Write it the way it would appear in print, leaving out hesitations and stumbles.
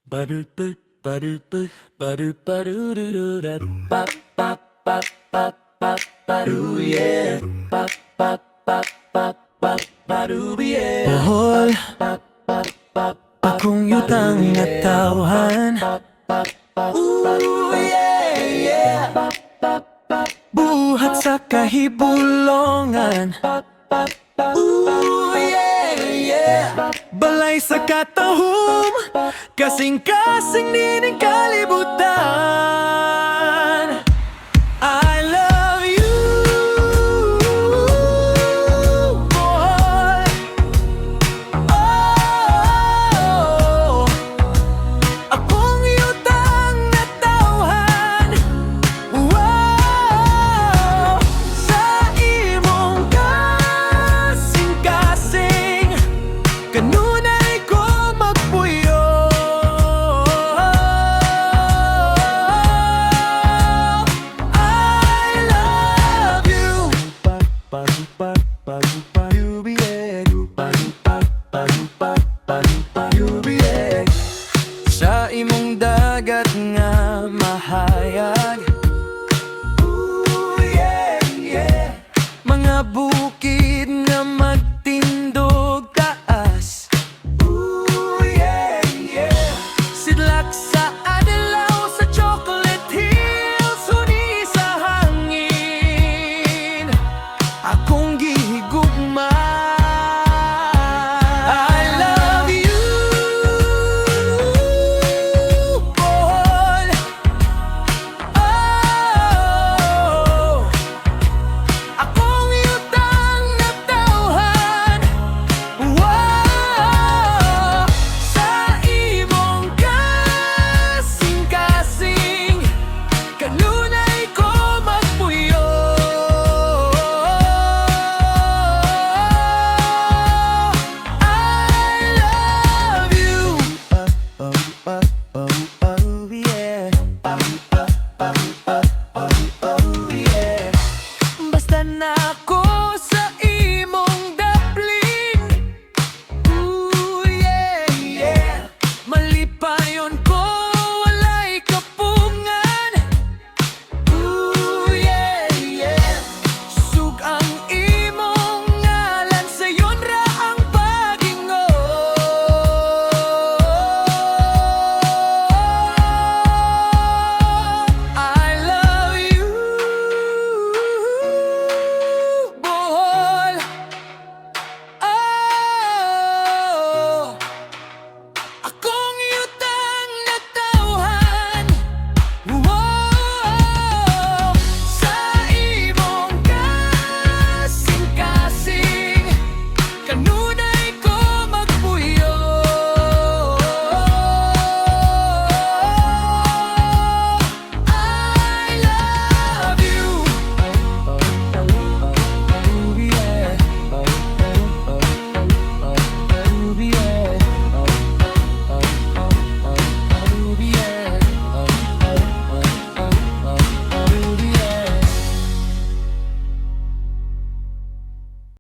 Ba-do-do, ba-do-do, ba-do-ba-do-do-do-da. Bop, bop, bop, bop, bop, ba-do, yeah. Bop, bop, bop, bop, bop, ba-do, yeah. Bohol, akong yutang natawhan. Ooh, yeah, yeah. Buhat sa kahibulongan. Ooh, yeah, yeah. Balay sa katahum, kasingkasing din ang kalibutan.